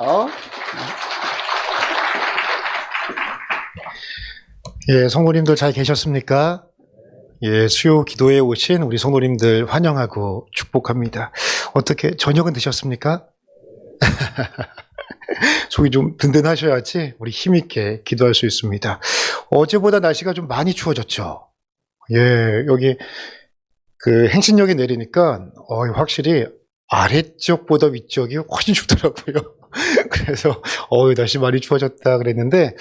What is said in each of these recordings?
어? 예, 성도님들 잘 계셨습니까? 예, 수요 기도에 오신 우리 성도님들 환영하고 축복합니다. 어떻게 저녁은 드셨습니까? 속이 좀 든든하셔야지 우리 힘있게 기도할 수 있습니다. 어제보다 날씨가 좀 많이 추워졌죠? 예, 여기 그 행신역에 내리니까 확실히 아래쪽보다 위쪽이 훨씬 춥더라고요. 그래서 날씨 많이 추워졌다 그랬는데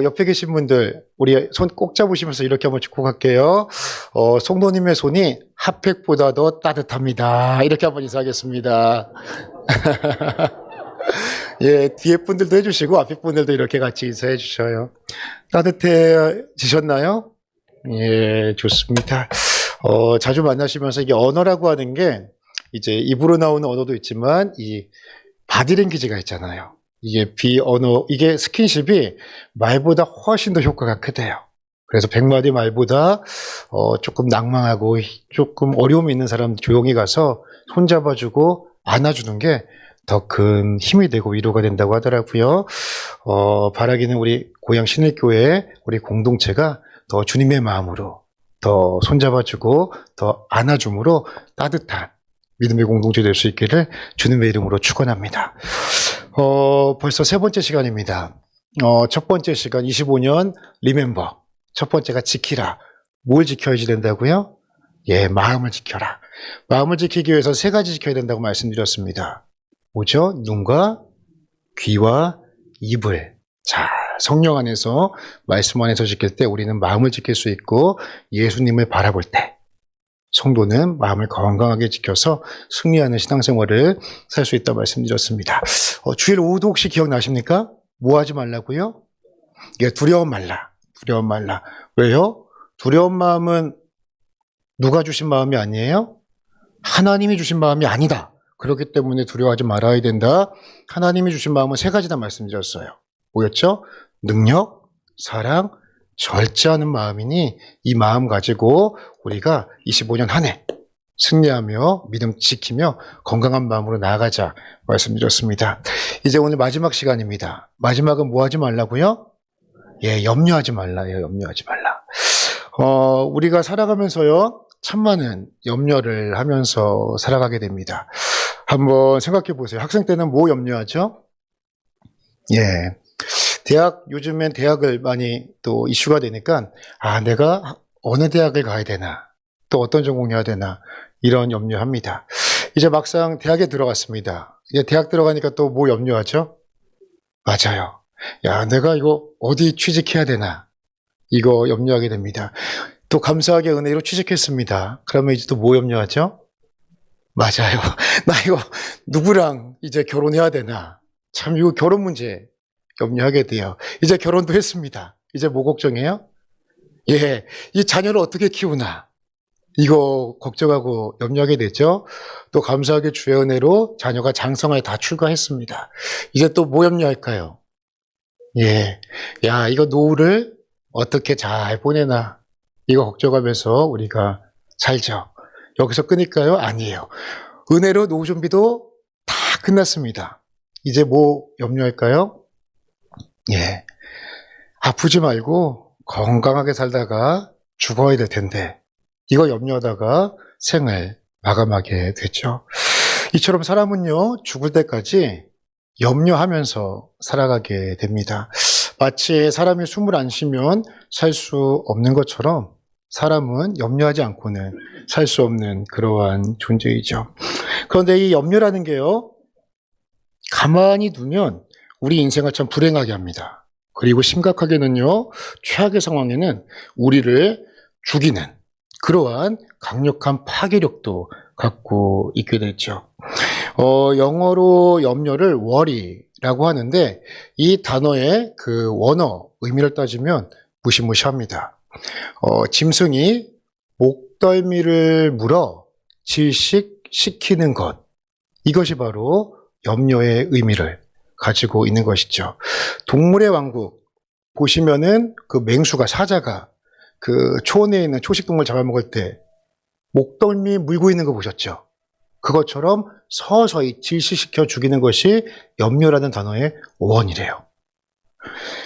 옆에 계신 분들 우리 손 꼭 잡으시면서 이렇게 한번 축복할게요. 성도님의 손이 핫팩보다 더 따뜻합니다. 이렇게 한번 인사하겠습니다. 예, 뒤에 분들도 해주시고 앞에 분들도 이렇게 같이 인사해 주셔요. 따뜻해지셨나요? 예, 좋습니다. 자주 만나시면서 이게 언어라고 하는 게 이제 입으로 나오는 언어도 있지만 이 바디랭귀지가 있잖아요. 이게 비언어, 이게 스킨십이 말보다 훨씬 더 효과가 크대요. 그래서 100마디 말보다 조금 낭망하고 조금 어려움이 있는 사람 조용히 가서 손잡아주고 안아주는 게 더 큰 힘이 되고 위로가 된다고 하더라고요. 바라기는 우리 고향 신일교회 우리 공동체가 더 주님의 마음으로 더 손잡아주고 더 안아줌으로 따뜻한 믿음의 공동체 될 수 있기를 주님의 이름으로 축원합니다. 벌써 세 번째 시간입니다. 첫 번째 시간 25년 리멤버. 첫 번째가 지키라. 뭘 지켜야지 된다고요? 예, 마음을 지켜라. 마음을 지키기 위해서 세 가지 지켜야 된다고 말씀드렸습니다. 뭐죠? 눈과 귀와 입을. 자, 성령 안에서 말씀 안에서 지킬 때 우리는 마음을 지킬 수 있고 예수님을 바라볼 때 성도는 마음을 건강하게 지켜서 승리하는 신앙생활을 살 수 있다고 말씀드렸습니다. 주일 오후도 혹시 기억나십니까? 뭐 하지 말라고요? 예, 두려움 말라. 두려움 말라. 왜요? 두려운 마음은 누가 주신 마음이 아니에요? 하나님이 주신 마음이 아니다. 그렇기 때문에 두려워하지 말아야 된다. 하나님이 주신 마음은 세 가지다 말씀드렸어요. 뭐였죠? 능력, 사랑, 절제하는 마음이니 이 마음 가지고 우리가 25년 한 해 승리하며 믿음 지키며 건강한 마음으로 나아가자 말씀드렸습니다. 이제 오늘 마지막 시간입니다. 마지막은 뭐 하지 말라고요? 예, 염려하지 말라요. 염려하지 말라. 우리가 살아가면서요, 참 많은 염려를 하면서 살아가게 됩니다. 한번 생각해 보세요. 학생 때는 뭐 염려하죠? 예. 요즘엔 대학을 많이 또 이슈가 되니까, 내가 어느 대학을 가야 되나, 또 어떤 전공을 해야 되나, 이런 염려합니다. 이제 막상 대학에 들어갔습니다. 이제 대학 들어가니까 또 뭐 염려하죠? 맞아요. 야, 내가 이거 어디 취직해야 되나, 이거 염려하게 됩니다. 또 감사하게 은혜로 취직했습니다. 그러면 이제 또 뭐 염려하죠? 맞아요. 나 이거 누구랑 이제 결혼해야 되나. 참 이거 결혼 문제 염려하게 돼요. 이제 결혼도 했습니다. 이제 뭐 걱정해요? 예, 이 자녀를 어떻게 키우나. 이거 걱정하고 염려하게 되죠. 또 감사하게 주의 은혜로 자녀가 장성하에 다 출가했습니다. 이제 또 뭐 염려할까요? 예, 야, 이거 노후를 어떻게 잘 보내나. 이거 걱정하면서 우리가 살죠. 여기서 끊을까요? 아니에요. 은혜로 노후 준비도 다 끝났습니다. 이제 뭐 염려할까요? 예. 아프지 말고 건강하게 살다가 죽어야 될 텐데, 이거 염려하다가 생을 마감하게 됐죠. 이처럼 사람은요, 죽을 때까지 염려하면서 살아가게 됩니다. 마치 사람이 숨을 안 쉬면 살 수 없는 것처럼 사람은 염려하지 않고는 살 수 없는 그러한 존재이죠. 그런데 이 염려라는 게요, 가만히 두면 우리 인생을 참 불행하게 합니다. 그리고 심각하게는요, 최악의 상황에는 우리를 죽이는 그러한 강력한 파괴력도 갖고 있게 되죠. 영어로 염려를 worry라고 하는데 이 단어의 그 원어 의미를 따지면 무시무시합니다. 짐승이 목덜미를 물어 질식시키는 것, 이것이 바로 염려의 의미를 가지고 있는 것이죠. 동물의 왕국 보시면은 그 맹수가, 사자가 그 초원에 있는 초식동물 잡아먹을 때 목덜미 물고 있는 거 보셨죠? 그것처럼 서서히 질식시켜 죽이는 것이 염려라는 단어의 원이래요.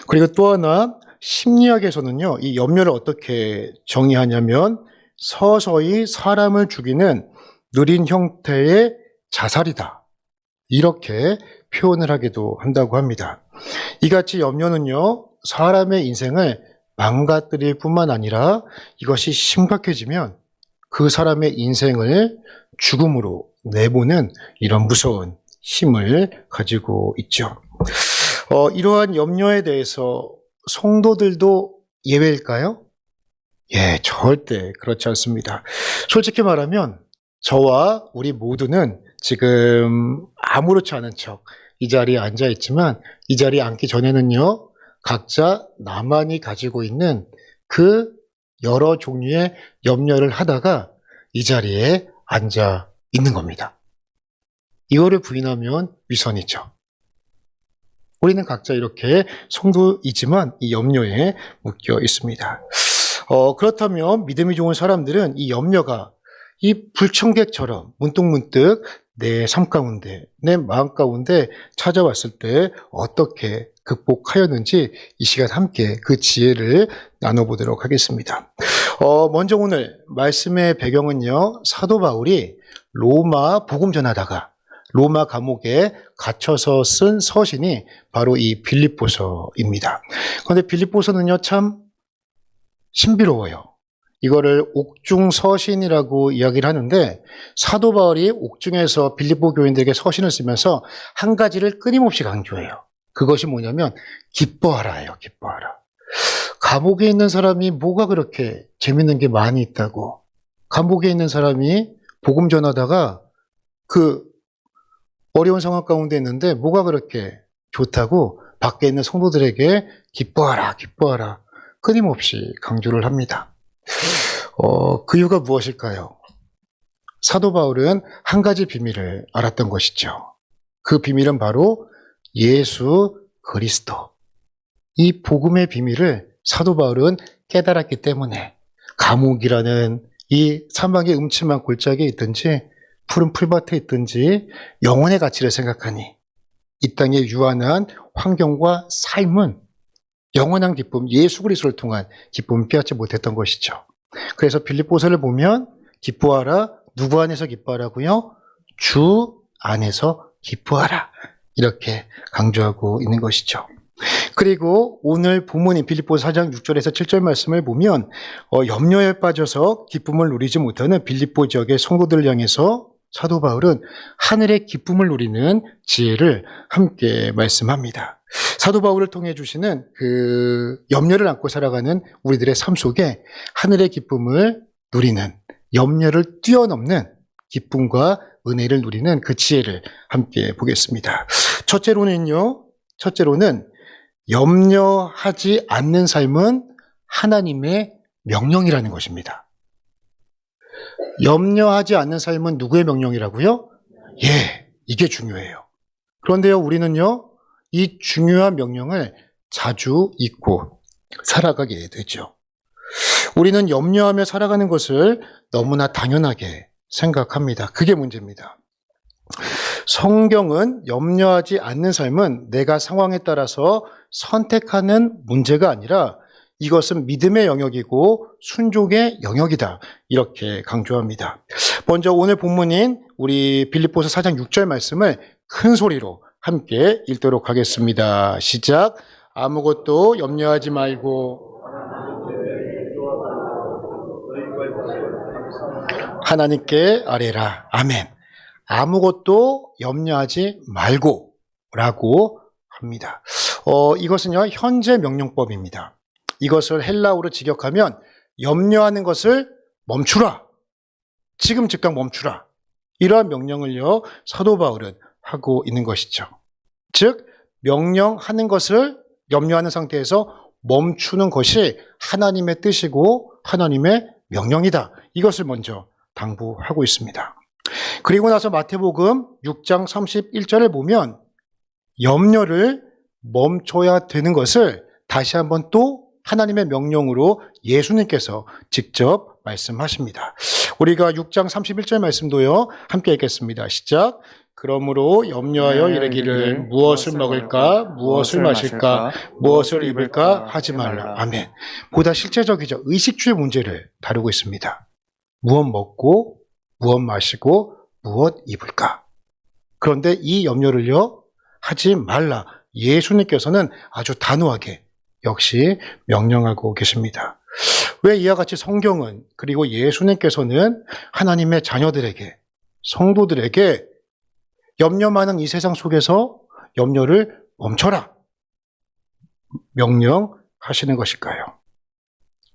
그리고 또 하나 심리학에서는요, 이 염려를 어떻게 정의하냐면 서서히 사람을 죽이는 느린 형태의 자살이다. 이렇게 표현을 하기도 한다고 합니다. 이같이 염려는요, 사람의 인생을 망가뜨릴 뿐만 아니라 이것이 심각해지면 그 사람의 인생을 죽음으로 내보는 이런 무서운 힘을 가지고 있죠. 이러한 염려에 대해서 성도들도 예외일까요? 예, 절대 그렇지 않습니다. 솔직히 말하면 저와 우리 모두는 지금 아무렇지 않은 척 이 자리에 앉아 있지만 이 자리에 앉기 전에는요, 각자 나만이 가지고 있는 그 여러 종류의 염려를 하다가 이 자리에 앉아 있는 겁니다. 이거를 부인하면 위선이죠. 우리는 각자 이렇게 성도이지만 이 염려에 묶여 있습니다. 그렇다면 믿음이 좋은 사람들은 이 염려가 이 불청객처럼 문득문득 내 삶 가운데, 내 마음 가운데 찾아왔을 때 어떻게 극복하였는지 이 시간 함께 그 지혜를 나눠보도록 하겠습니다. 먼저 오늘 말씀의 배경은요, 사도 바울이 로마 복음 전하다가 로마 감옥에 갇혀서 쓴 서신이 바로 이 빌립보서입니다. 그런데 빌립보서는요, 참 신비로워요. 이거를 옥중 서신이라고 이야기를 하는데 사도 바울이 옥중에서 빌립보 교인들에게 서신을 쓰면서 한 가지를 끊임없이 강조해요. 그것이 뭐냐면 기뻐하라예요. 기뻐하라. 감옥에 있는 사람이 뭐가 그렇게 재밌는 게 많이 있다고. 감옥에 있는 사람이 복음 전하다가 그 어려운 상황 가운데 있는데 뭐가 그렇게 좋다고 밖에 있는 성도들에게 기뻐하라, 기뻐하라 끊임없이 강조를 합니다. 그 이유가 무엇일까요? 사도 바울은 한 가지 비밀을 알았던 것이죠. 그 비밀은 바로 예수 그리스도. 이 복음의 비밀을 사도 바울은 깨달았기 때문에 감옥이라는 이 사막의 음침한 골짜기에 있든지 푸른 풀밭에 있든지 영혼의 가치를 생각하니 이 땅의 유한한 환경과 삶은 영원한 기쁨, 예수 그리스도를 통한 기쁨을 빼앗지 못했던 것이죠. 그래서 빌립보서를 보면 기뻐하라, 누구 안에서 기뻐하라고요? 주 안에서 기뻐하라. 이렇게 강조하고 있는 것이죠. 그리고 오늘 본문인 빌립보서 4장 6절에서 7절 말씀을 보면 염려에 빠져서 기쁨을 누리지 못하는 빌립보 지역의 성도들을 향해서 사도 바울은 하늘의 기쁨을 누리는 지혜를 함께 말씀합니다. 사도 바울을 통해 주시는 그 염려를 안고 살아가는 우리들의 삶 속에 하늘의 기쁨을 누리는, 염려를 뛰어넘는 기쁨과 은혜를 누리는 그 지혜를 함께 보겠습니다. 첫째로는 염려하지 않는 삶은 하나님의 명령이라는 것입니다. 염려하지 않는 삶은 누구의 명령이라고요? 예, 이게 중요해요. 그런데요, 우리는요, 이 중요한 명령을 자주 잊고 살아가게 되죠. 우리는 염려하며 살아가는 것을 너무나 당연하게 생각합니다. 그게 문제입니다. 성경은 염려하지 않는 삶은 내가 상황에 따라서 선택하는 문제가 아니라 이것은 믿음의 영역이고 순종의 영역이다. 이렇게 강조합니다. 먼저 오늘 본문인 우리 빌립보서 4장 6절 말씀을 큰 소리로 함께 읽도록 하겠습니다. 시작. 아무것도 염려하지 말고 하나님께 아뢰라. 아멘. 아무것도 염려하지 말고 라고 합니다. 이것은요, 현재 명령법입니다. 이것을 헬라어로 직역하면 염려하는 것을 멈추라. 지금 즉각 멈추라. 이러한 명령을요, 사도 바울은 하고 있는 것이죠. 즉, 명령하는 것을 염려하는 상태에서 멈추는 것이 하나님의 뜻이고 하나님의 명령이다. 이것을 먼저 당부하고 있습니다. 그리고 나서 마태복음 6장 31절을 보면 염려를 멈춰야 되는 것을 다시 한번 또 하나님의 명령으로 예수님께서 직접 말씀하십니다. 우리가 6장 31절 말씀도요. 함께 읽겠습니다. 시작. 그러므로 염려하여 이르기를 무엇을 먹을까, 무엇을 마실까, 무엇을 입을까 하지 말라. 아멘. 보다 실제적이죠. 의식주의 문제를 다루고 있습니다. 무엇 먹고, 무엇 마시고, 무엇 입을까. 그런데 이 염려를요, 하지 말라. 예수님께서는 아주 단호하게 역시 명령하고 계십니다. 왜 이와 같이 성경은 그리고 예수님께서는 하나님의 자녀들에게, 성도들에게 염려 많은 이 세상 속에서 염려를 멈춰라 명령하시는 것일까요?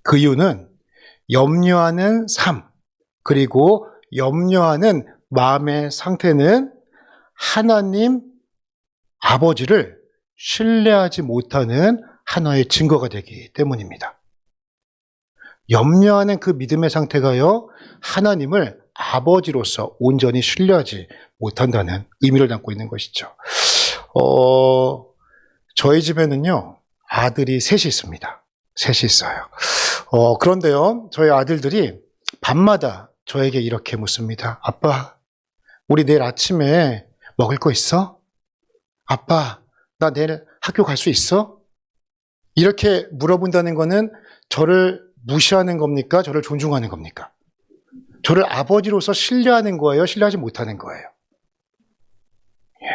그 이유는 염려하는 삶, 그리고 염려하는 마음의 상태는 하나님 아버지를 신뢰하지 못하는 하나의 증거가 되기 때문입니다. 염려하는 그 믿음의 상태가요, 하나님을 아버지로서 온전히 신뢰하지 못한다는 의미를 담고 있는 것이죠. 저희 집에는요, 아들이 셋이 있습니다. 셋이 있어요. 그런데요, 저희 아들들이 밤마다 저에게 이렇게 묻습니다. 아빠, 우리 내일 아침에 먹을 거 있어? 아빠, 나 내일 학교 갈 수 있어? 이렇게 물어본다는 거는 저를 무시하는 겁니까? 저를 존중하는 겁니까? 저를 아버지로서 신뢰하는 거예요? 신뢰하지 못하는 거예요? 예.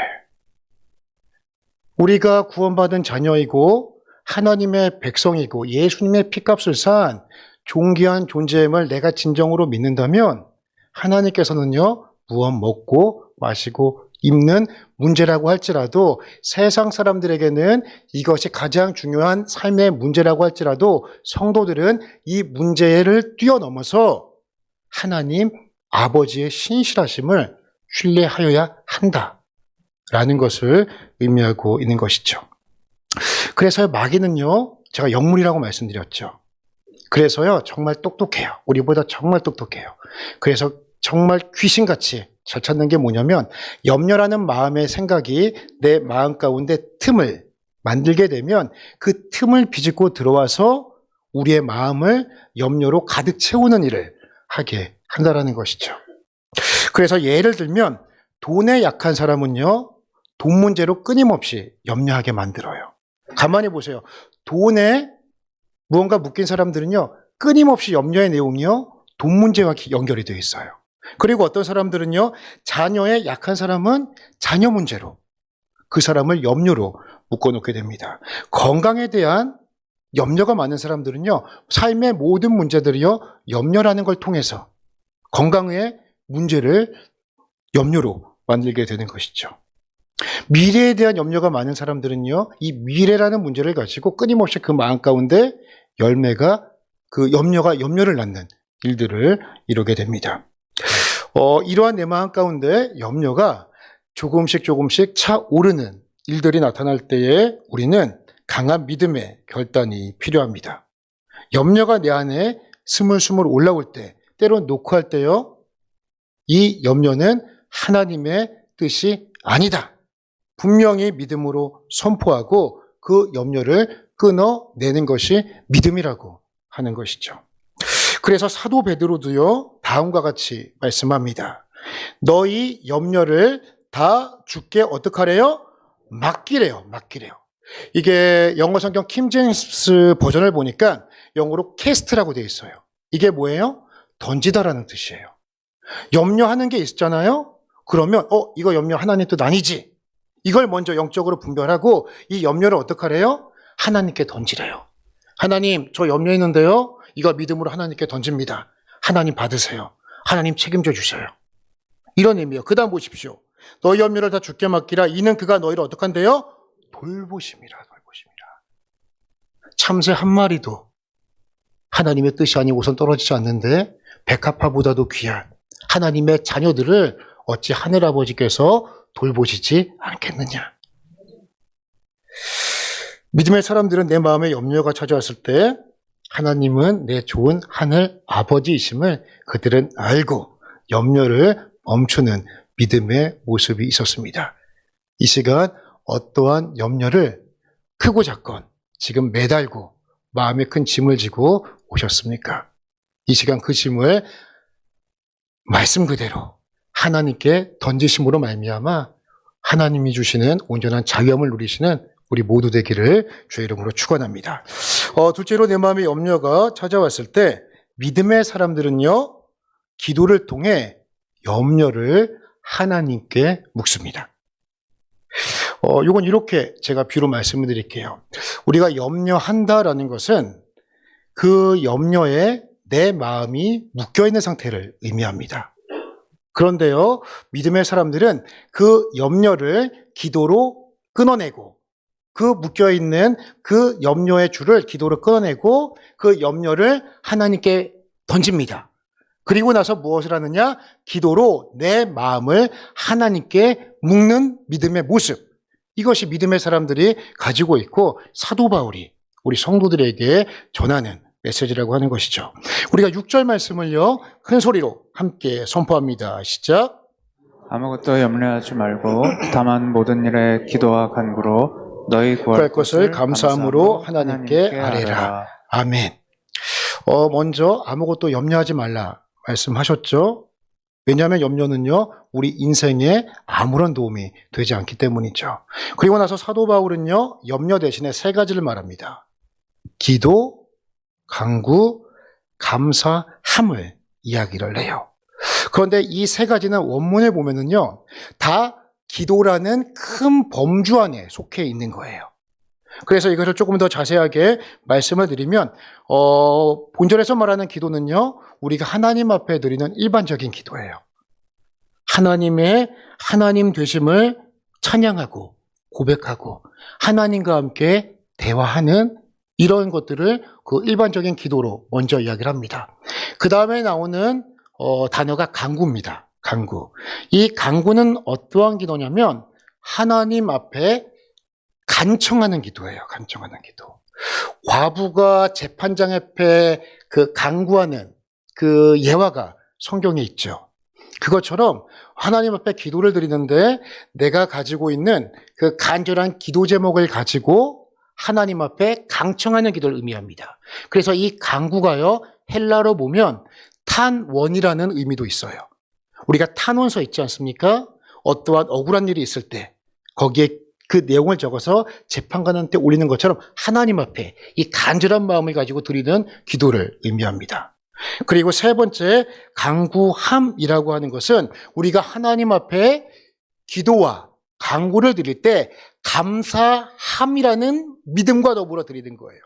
우리가 구원받은 자녀이고 하나님의 백성이고 예수님의 피값을 산 존귀한 존재임을 내가 진정으로 믿는다면 하나님께서는요, 무엇 먹고 마시고 입는 문제라고 할지라도 세상 사람들에게는 이것이 가장 중요한 삶의 문제라고 할지라도 성도들은 이 문제를 뛰어넘어서 하나님 아버지의 신실하심을 신뢰하여야 한다라는 것을 의미하고 있는 것이죠. 그래서 마귀는요, 제가 영물이라고 말씀드렸죠. 그래서요, 정말 똑똑해요. 우리보다 정말 똑똑해요. 그래서 정말 귀신같이 잘 찾는 게 뭐냐면 염려라는 마음의 생각이 내 마음 가운데 틈을 만들게 되면 그 틈을 비집고 들어와서 우리의 마음을 염려로 가득 채우는 일을 하게 한다라는 것이죠. 그래서 예를 들면 돈에 약한 사람은요, 돈 문제로 끊임없이 염려하게 만들어요. 가만히 보세요. 돈에 무언가 묶인 사람들은요, 끊임없이 염려의 내용이요, 돈 문제와 연결이 되어 있어요. 그리고 어떤 사람들은요, 자녀에 약한 사람은 자녀 문제로 그 사람을 염려로 묶어놓게 됩니다. 건강에 대한 염려가 많은 사람들은요, 삶의 모든 문제들이요, 염려라는 걸 통해서 건강의 문제를 염려로 만들게 되는 것이죠. 미래에 대한 염려가 많은 사람들은요, 이 미래라는 문제를 가지고 끊임없이 그 마음 가운데 열매가 그 염려를 낳는 일들을 이루게 됩니다. 이러한 내 마음 가운데 염려가 조금씩 차오르는 일들이 나타날 때에 우리는 강한 믿음의 결단이 필요합니다. 염려가 내 안에 스물스물 올라올 때, 때론 녹화할 때요, 이 염려는 하나님의 뜻이 아니다. 분명히 믿음으로 선포하고 그 염려를 끊어내는 것이 믿음이라고 하는 것이죠. 그래서 사도 베드로도요, 다음과 같이 말씀합니다. 너희 염려를 다 주께 어떡하래요? 맡기래요. 이게 영어 성경 킹제임스 버전을 보니까 영어로 캐스트라고 되어 있어요. 이게 뭐예요? 던지다라는 뜻이에요. 염려하는 게 있잖아요. 그러면 이거 염려 하나님 뜻 아니지. 이걸 먼저 영적으로 분별하고 이 염려를 어떡하래요? 하나님께 던지래요. 하나님, 저 염려 있는데요, 이거 믿음으로 하나님께 던집니다. 하나님 받으세요. 하나님 책임져 주셔요. 이런 의미예요. 그 다음 보십시오. 너희 염려를 다 주께 맡기라. 이는 그가 너희를 어떡한대요? 돌보심이라. 참새 한 마리도 하나님의 뜻이 아니고선 떨어지지 않는데 백합화보다도 귀한 하나님의 자녀들을 어찌 하늘아버지께서 돌보시지 않겠느냐. 믿음의 사람들은 내 마음에 염려가 찾아왔을 때 하나님은 내 좋은 하늘 아버지이심을 그들은 알고 염려를 멈추는 믿음의 모습이 있었습니다. 이 시간 어떠한 염려를 크고 작건 지금 매달고 마음에 큰 짐을 지고 오셨습니까? 이 시간 그 짐을 말씀 그대로 하나님께 던지심으로 말미암아 하나님이 주시는 온전한 자유함을 누리시는 우리 모두 되기를 주의 이름으로 축원합니다. 둘째로 내 마음의 염려가 찾아왔을 때 믿음의 사람들은요, 기도를 통해 염려를 하나님께 묻습니다. 이건 이렇게 제가 비로 말씀을 드릴게요. 우리가 염려한다라는 것은 그 염려에 내 마음이 묶여있는 상태를 의미합니다. 그런데요, 믿음의 사람들은 그 염려를 기도로 끊어내고 그 묶여있는 그 염려의 줄을 기도로 끊어내고 그 염려를 하나님께 던집니다. 그리고 나서 무엇을 하느냐? 기도로 내 마음을 하나님께 묶는 믿음의 모습. 이것이 믿음의 사람들이 가지고 있고 사도 바울이 우리 성도들에게 전하는 메시지라고 하는 것이죠. 우리가 6절 말씀을요, 큰 소리로 함께 선포합니다. 시작. 아무것도 염려하지 말고 다만 모든 일에 기도와 간구로 너희 구할 것을 감사함으로 하나님께 아뢰라. 아멘. 먼저 아무것도 염려하지 말라 말씀하셨죠. 왜냐하면 염려는요, 우리 인생에 아무런 도움이 되지 않기 때문이죠. 그리고 나서 사도 바울은요, 염려 대신에 세 가지를 말합니다. 기도, 간구, 감사함을 이야기를 해요. 그런데 이 세 가지는 원문에 보면은요, 다 기도라는 큰 범주 안에 속해 있는 거예요. 그래서 이것을 조금 더 자세하게 말씀을 드리면, 본절에서 말하는 기도는요, 우리가 하나님 앞에 드리는 일반적인 기도예요. 하나님의 하나님 되심을 찬양하고 고백하고 하나님과 함께 대화하는 이런 것들을 그 일반적인 기도로 먼저 이야기를 합니다. 그 다음에 나오는 단어가 간구입니다. 간구. 이 간구는 어떠한 기도냐면 하나님 앞에 간청하는 기도예요. 간청하는 기도. 과부가 재판장 앞에 그 간구하는 그 예화가 성경에 있죠. 그것처럼 하나님 앞에 기도를 드리는데 내가 가지고 있는 그 간절한 기도 제목을 가지고 하나님 앞에 간청하는 기도를 의미합니다. 그래서 이 간구가요, 헬라로 보면 탄원이라는 의미도 있어요. 우리가 탄원서 있지 않습니까? 어떠한 억울한 일이 있을 때 거기에 그 내용을 적어서 재판관한테 올리는 것처럼 하나님 앞에 이 간절한 마음을 가지고 드리는 기도를 의미합니다. 그리고 세 번째, 간구함이라고 하는 것은 우리가 하나님 앞에 기도와 간구를 드릴 때 감사함이라는 믿음과 더불어 드리는 거예요.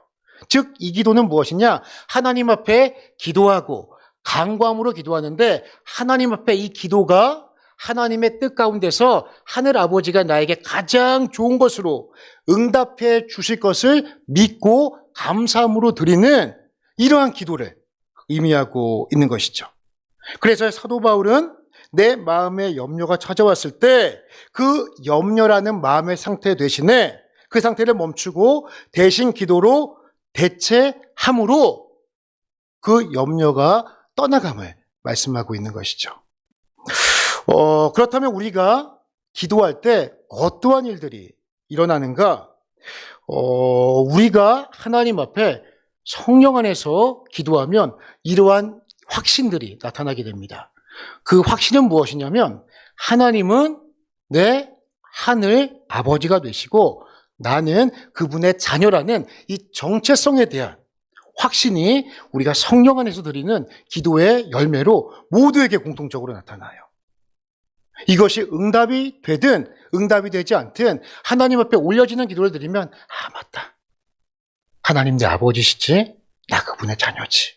즉, 이 기도는 무엇이냐? 하나님 앞에 기도하고 간구함으로 기도하는데 하나님 앞에 이 기도가 하나님의 뜻 가운데서 하늘 아버지가 나에게 가장 좋은 것으로 응답해 주실 것을 믿고 감사함으로 드리는 이러한 기도를 의미하고 있는 것이죠. 그래서 사도 바울은 내 마음에 염려가 찾아왔을 때 그 염려라는 마음의 상태 대신에 그 상태를 멈추고 대신 기도로 대체함으로 그 염려가 떠나감을 말씀하고 있는 것이죠. 그렇다면 우리가 기도할 때 어떠한 일들이 일어나는가? 우리가 하나님 앞에 성령 안에서 기도하면 이러한 확신들이 나타나게 됩니다. 그 확신은 무엇이냐면 하나님은 내 하늘 아버지가 되시고 나는 그분의 자녀라는 이 정체성에 대한 확신이 우리가 성령 안에서 드리는 기도의 열매로 모두에게 공통적으로 나타나요. 이것이 응답이 되든 응답이 되지 않든 하나님 앞에 올려지는 기도를 드리면 맞다. 하나님 내 아버지시지? 나 그분의 자녀지.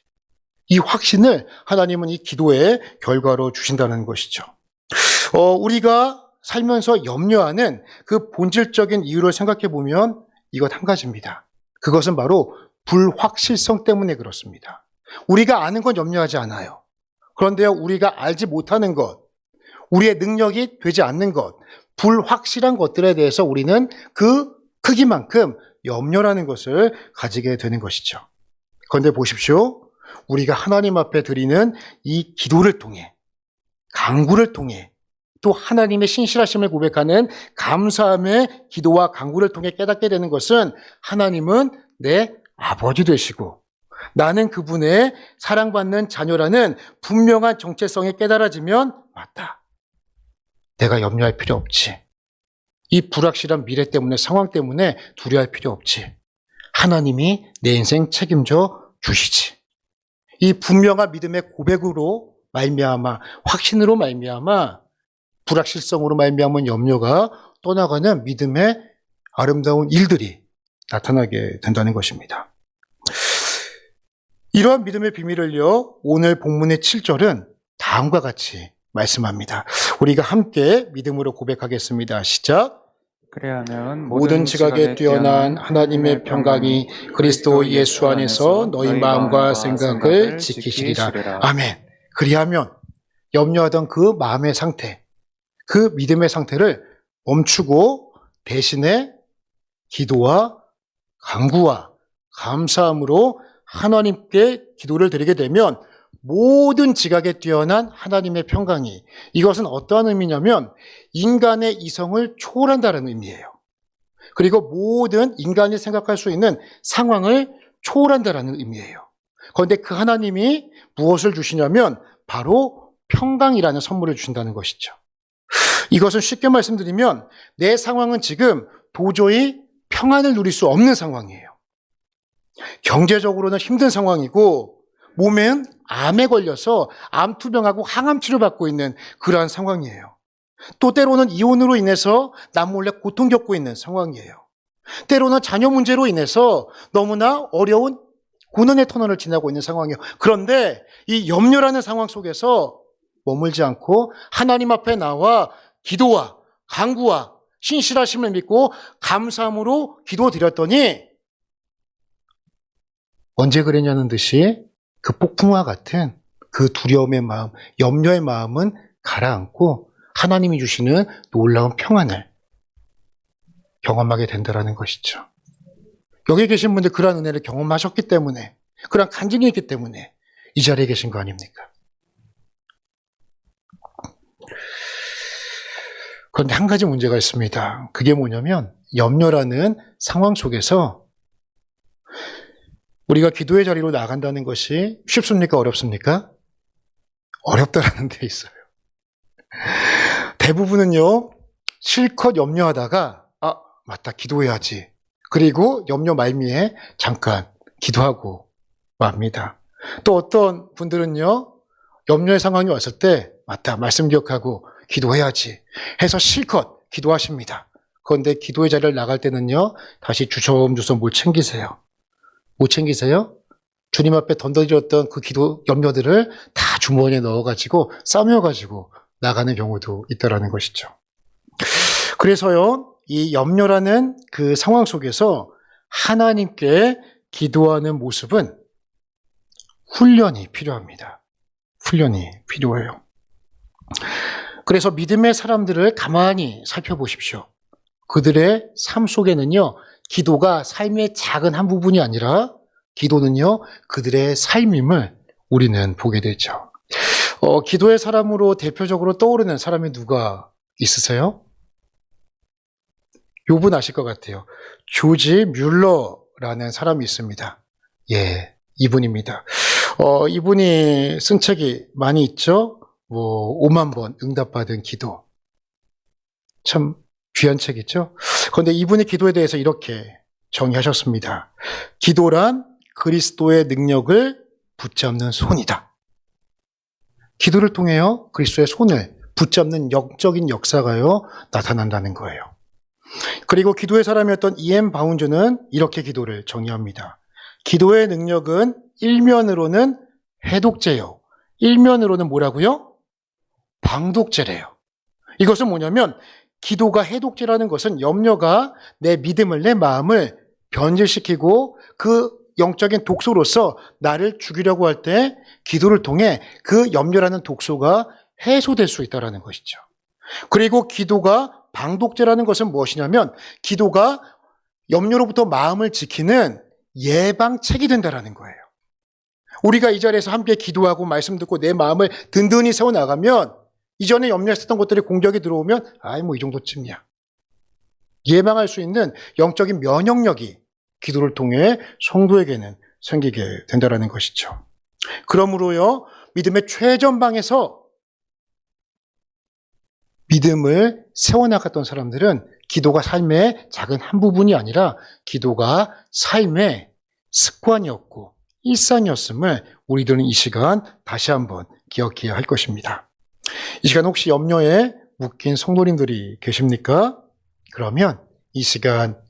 이 확신을 하나님은 이 기도의 결과로 주신다는 것이죠. 우리가 살면서 염려하는 그 본질적인 이유를 생각해 보면 이것 한 가지입니다. 그것은 바로 불확실성 때문에 그렇습니다. 우리가 아는 건 염려하지 않아요. 그런데요, 우리가 알지 못하는 것, 우리의 능력이 되지 않는 것, 불확실한 것들에 대해서 우리는 그 크기만큼 염려라는 것을 가지게 되는 것이죠. 그런데 보십시오. 우리가 하나님 앞에 드리는 이 기도를 통해, 간구를 통해, 또 하나님의 신실하심을 고백하는 감사함의 기도와 간구를 통해 깨닫게 되는 것은 하나님은 내 아버지 되시고 나는 그분의 사랑받는 자녀라는 분명한 정체성이 깨달아지면 맞다. 내가 염려할 필요 없지. 이 불확실한 미래 때문에, 상황 때문에 두려워할 필요 없지. 하나님이 내 인생 책임져 주시지. 이 분명한 믿음의 고백으로 말미암아, 확신으로 말미암아, 불확실성으로 말미암은 염려가 떠나가는 믿음의 아름다운 일들이 나타나게 된다는 것입니다. 이러한 믿음의 비밀을요, 오늘 본문의 7절은 다음과 같이 말씀합니다. 우리가 함께 믿음으로 고백하겠습니다. 시작. 그래야면 모든 지각에 뛰어난 하나님의 평강이 그리스도 예수 안에서 너희 마음과 생각을 지키시리라. 아멘. 그리하면 염려하던 그 마음의 상태, 그 믿음의 상태를 멈추고 대신에 기도와 간구와 감사함으로 하나님께 기도를 드리게 되면 모든 지각에 뛰어난 하나님의 평강이, 이것은 어떠한 의미냐면 인간의 이성을 초월한다는 의미예요. 그리고 모든 인간이 생각할 수 있는 상황을 초월한다는 의미예요. 그런데 그 하나님이 무엇을 주시냐면 바로 평강이라는 선물을 주신다는 것이죠. 이것은 쉽게 말씀드리면 내 상황은 지금 도저히 평안을 누릴 수 없는 상황이에요. 경제적으로는 힘든 상황이고 몸엔 암에 걸려서 암 투병하고 항암 치료받고 있는 그러한 상황이에요. 또 때로는 이혼으로 인해서 남몰래 고통 겪고 있는 상황이에요. 때로는 자녀 문제로 인해서 너무나 어려운 고난의 터널을 지나고 있는 상황이에요. 그런데 이 염려라는 상황 속에서 머물지 않고 하나님 앞에 나와 기도와 간구와 신실하심을 믿고 감사함으로 기도드렸더니 언제 그랬냐는 듯이 그 폭풍과 같은 그 두려움의 마음, 염려의 마음은 가라앉고 하나님이 주시는 놀라운 평안을 경험하게 된다는 것이죠. 여기 계신 분들 그러한 은혜를 경험하셨기 때문에, 그러한 간증이 있기 때문에 이 자리에 계신 거 아닙니까? 그런데 한 가지 문제가 있습니다. 그게 뭐냐면 염려라는 상황 속에서 우리가 기도의 자리로 나간다는 것이 쉽습니까? 어렵습니까? 어렵다라는 데 있어요. 대부분은요, 실컷 염려하다가 맞다, 기도해야지. 그리고 염려 말미에 잠깐 기도하고 맙니다. 또 어떤 분들은요, 염려의 상황이 왔을 때 맞다, 말씀 기억하고 기도해야지 해서 실컷 기도하십니다. 그런데 기도의 자리를 나갈 때는요, 다시 주섬주섬 뭘 챙기세요. 못 챙기세요? 주님 앞에 던져드렸던 그 기도 염려들을 다 주머니에 넣어가지고 싸매어가지고 나가는 경우도 있다라는 것이죠. 그래서요, 이 염려라는 그 상황 속에서 하나님께 기도하는 모습은 훈련이 필요합니다. 훈련이 필요해요. 그래서 믿음의 사람들을 가만히 살펴보십시오. 그들의 삶 속에는요, 기도가 삶의 작은 한 부분이 아니라 기도는요, 그들의 삶임을 우리는 보게 되죠. 기도의 사람으로 대표적으로 떠오르는 사람이 누가 있으세요? 요분 아실 것 같아요. 조지 뮬러라는 사람이 있습니다. 예, 이분입니다. 이분이 쓴 책이 많이 있죠? 5만 번 응답받은 기도. 참 귀한 책이죠? 그런데 이분의 기도에 대해서 이렇게 정의하셨습니다. 기도란 그리스도의 능력을 붙잡는 손이다. 기도를 통해요, 그리스도의 손을 붙잡는 영적인 역사가요, 나타난다는 거예요. 그리고 기도의 사람이었던 E.M. 바운즈는 이렇게 기도를 정의합니다. 기도의 능력은 일면으로는 해독제요. 일면으로는 뭐라고요? 방독제래요. 이것은 뭐냐면 기도가 해독제라는 것은 염려가 내 믿음을, 내 마음을 변질시키고 그 영적인 독소로서 나를 죽이려고 할 때 기도를 통해 그 염려라는 독소가 해소될 수 있다는 것이죠. 그리고 기도가 방독제라는 것은 무엇이냐면 기도가 염려로부터 마음을 지키는 예방책이 된다는 거예요. 우리가 이 자리에서 함께 기도하고 말씀 듣고 내 마음을 든든히 세워나가면 이전에 염려했었던 것들이 공격이 들어오면 이 정도쯤이야. 예방할 수 있는 영적인 면역력이 기도를 통해 성도에게는 생기게 된다라는 것이죠. 그러므로요, 믿음의 최전방에서 믿음을 세워나갔던 사람들은 기도가 삶의 작은 한 부분이 아니라 기도가 삶의 습관이었고 일상이었음을 우리들은 이 시간 다시 한번 기억해야 할 것입니다. 이 시간 혹시 염려에 묶인 성도님들이 계십니까? 그러면 이 시간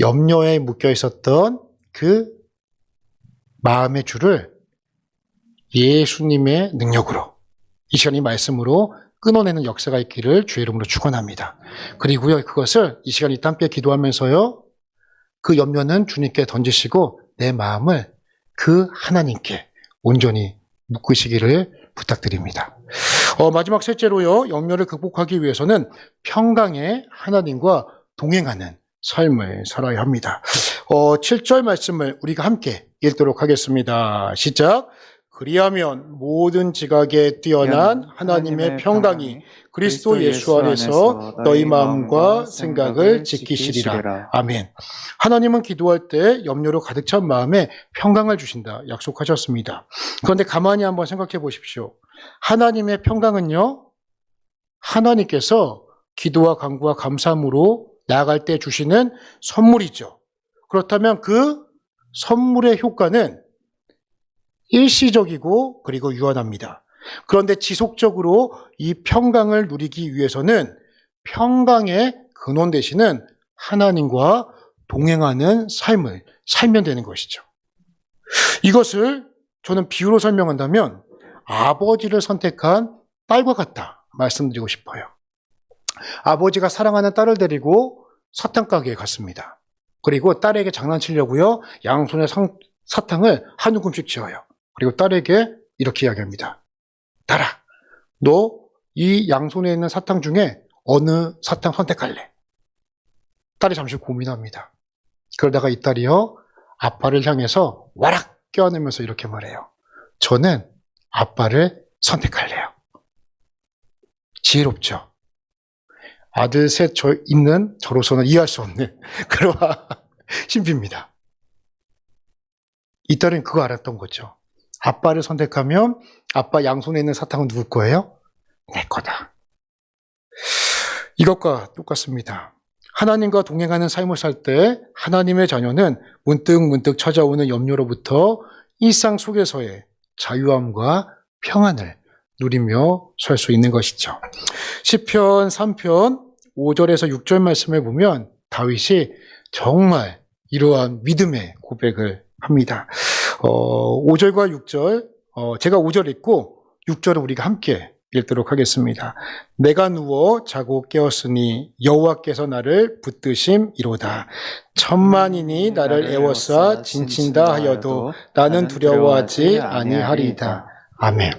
염려에 묶여 있었던 그 마음의 줄을 예수님의 능력으로 이 시간 이 말씀으로 끊어내는 역사가 있기를 주의 이름으로 축원합니다. 그리고요, 그것을 이 시간 이 땀 빼 기도하면서요, 그 염려는 주님께 던지시고 내 마음을 그 하나님께 온전히 묶으시기를 부탁드립니다. 마지막 셋째로요, 염려를 극복하기 위해서는 평강의 하나님과 동행하는 삶을 살아야 합니다. 7절 말씀을 우리가 함께 읽도록 하겠습니다. 시작. 그리하면 모든 지각에 뛰어난 하나님의 평강이 그리스도 예수 안에서 너희 마음과 생각을 지키시리라. 아멘. 하나님은 기도할 때 염려로 가득 찬 마음에 평강을 주신다 약속하셨습니다. 그런데 가만히 한번 생각해 보십시오. 하나님의 평강은요, 하나님께서 기도와 간구와 감사함으로 나아갈 때 주시는 선물이죠. 그렇다면 그 선물의 효과는 일시적이고 그리고 유한합니다. 그런데 지속적으로 이 평강을 누리기 위해서는 평강의 근원 되시는 하나님과 동행하는 삶을 살면 되는 것이죠. 이것을 저는 비유로 설명한다면 아버지를 선택한 딸과 같다 말씀드리고 싶어요. 아버지가 사랑하는 딸을 데리고 사탕 가게에 갔습니다. 그리고 딸에게 장난치려고요, 양손에 사탕을 한 움큼씩 쥐어요. 그리고 딸에게 이렇게 이야기합니다. 딸아, 너 이 양손에 있는 사탕 중에 어느 사탕 선택할래? 딸이 잠시 고민합니다. 그러다가 이 딸이요, 아빠를 향해서 와락 껴안으면서 이렇게 말해요. 저는 아빠를 선택할래요. 지혜롭죠? 아들 셋 있는 저로서는 이해할 수 없는 그러한 신비입니다. 이 딸은 그거 알았던 거죠. 아빠를 선택하면 아빠 양손에 있는 사탕은 누구 거예요? 내 거다. 이것과 똑같습니다. 하나님과 동행하는 삶을 살 때 하나님의 자녀는 문득문득 찾아오는 염려로부터 일상 속에서의 자유함과 평안을 누리며 살 수 있는 것이죠. 시편 3편 5절에서 6절 말씀을 보면 다윗이 정말 이러한 믿음의 고백을 합니다. 5절과 6절, 제가 5절 읽고 6절은 우리가 함께 읽도록 하겠습니다. 내가 누워 자고 깨었으니 여호와께서 나를 붙드심이로다. 천만인이 나를 애워싸 진친다 하여도 나는 두려워하지 아니하리이다. 아멘.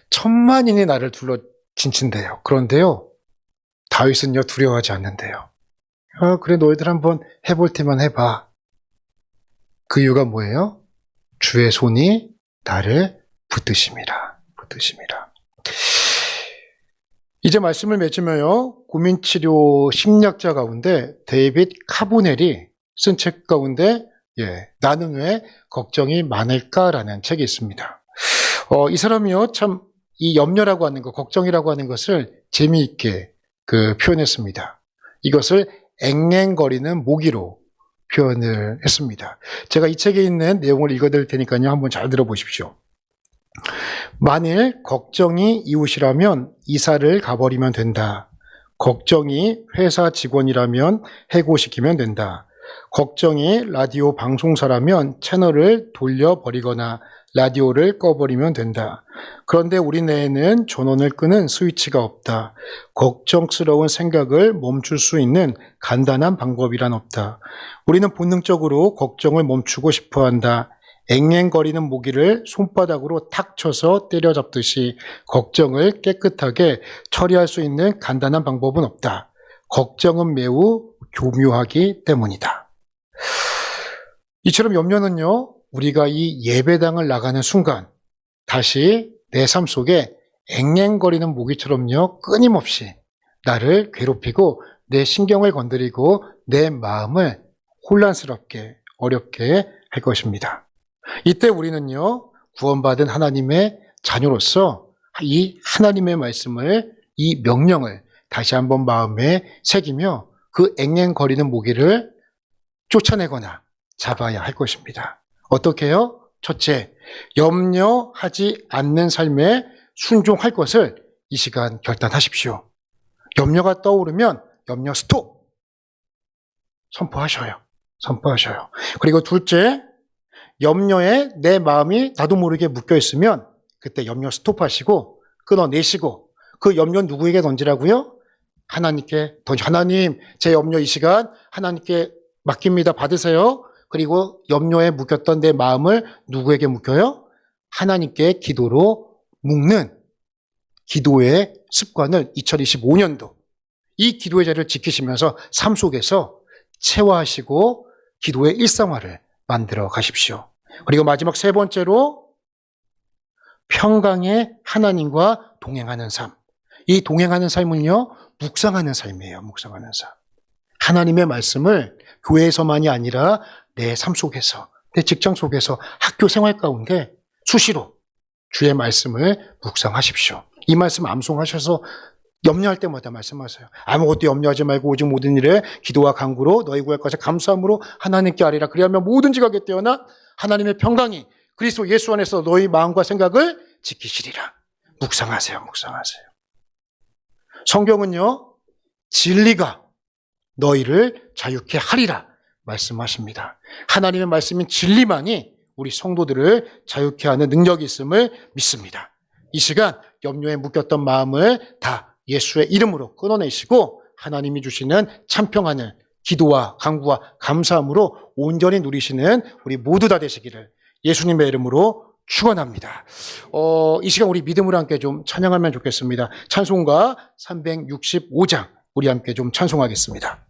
천만인이 나를 둘러 진친대요. 그런데요, 다윗은요 두려워하지 않는데요. 그래, 너희들 한번 해볼 테면 해봐. 그 이유가 뭐예요? 주의 손이 나를 붙드심이라. 이제 말씀을 맺으면요, 고민치료 심리학자 가운데 데이빗 카보넬이 쓴 책 가운데 나는 왜 걱정이 많을까라는 책이 있습니다. 이 사람이요, 참 이 염려라고 하는 것, 걱정이라고 하는 것을 재미있게 표현했습니다. 이것을 앵앵거리는 모기로 표현을 했습니다. 제가 이 책에 있는 내용을 읽어드릴 테니까요, 한번 잘 들어보십시오. 만일 걱정이 이웃이라면 이사를 가버리면 된다. 걱정이 회사 직원이라면 해고시키면 된다. 걱정이 라디오 방송사라면 채널을 돌려버리거나 라디오를 꺼버리면 된다. 그런데 우리 내에는 전원을 끄는 스위치가 없다. 걱정스러운 생각을 멈출 수 있는 간단한 방법이란 없다. 우리는 본능적으로 걱정을 멈추고 싶어 한다. 앵앵거리는 모기를 손바닥으로 탁 쳐서 때려잡듯이 걱정을 깨끗하게 처리할 수 있는 간단한 방법은 없다. 걱정은 매우 교묘하기 때문이다. 이처럼 염려는요, 우리가 이 예배당을 나가는 순간 다시 내 삶 속에 앵앵거리는 모기처럼요, 끊임없이 나를 괴롭히고 내 신경을 건드리고 내 마음을 혼란스럽게 어렵게 할 것입니다. 이때 우리는요, 구원받은 하나님의 자녀로서 이 하나님의 말씀을, 이 명령을 다시 한번 마음에 새기며 그 앵앵거리는 모기를 쫓아내거나 잡아야 할 것입니다. 어떻게 해요? 첫째, 염려하지 않는 삶에 순종할 것을 이 시간 결단하십시오. 염려가 떠오르면 염려 스톱! 선포하셔요. 그리고 둘째, 염려에 내 마음이 나도 모르게 묶여 있으면 그때 염려 스톱하시고 끊어내시고 그 염려 누구에게 던지라고요? 하나님께 던져. 하나님, 제 염려 이 시간 하나님께 맡깁니다. 받으세요. 그리고 염려에 묶였던 내 마음을 누구에게 묶여요? 하나님께 기도로 묶는 기도의 습관을 2025년도 이 기도의 자리를 지키시면서 삶 속에서 체화하시고 기도의 일상화를 만들어 가십시오. 그리고 마지막 세 번째로 평강의 하나님과 동행하는 삶. 이 동행하는 삶은요, 묵상하는 삶이에요. 묵상하는 삶. 하나님의 말씀을 교회에서만이 아니라 내 삶 속에서, 내 직장 속에서, 학교 생활 가운데 수시로 주의 말씀을 묵상하십시오. 이 말씀 암송하셔서 염려할 때마다 말씀하세요. 아무것도 염려하지 말고 오직 모든 일에 기도와 간구로 너희 구할 것에 감사함으로 하나님께 아뢰라. 그리하면 뭐든지 가게 되어나 하나님의 평강이 그리스도 예수 안에서 너희 마음과 생각을 지키시리라. 묵상하세요. 성경은요, 진리가 너희를 자유케 하리라 말씀하십니다. 하나님의 말씀인 진리만이 우리 성도들을 자유케 하는 능력이 있음을 믿습니다. 이 시간 염려에 묶였던 마음을 다 예수의 이름으로 끊어내시고 하나님이 주시는 참평하는 기도와 간구와 감사함으로 온전히 누리시는 우리 모두 다 되시기를 예수님의 이름으로 축원합니다. 이 시간 우리 믿음으로 함께 좀 찬양하면 좋겠습니다. 찬송가 365장 우리 함께 좀 찬송하겠습니다.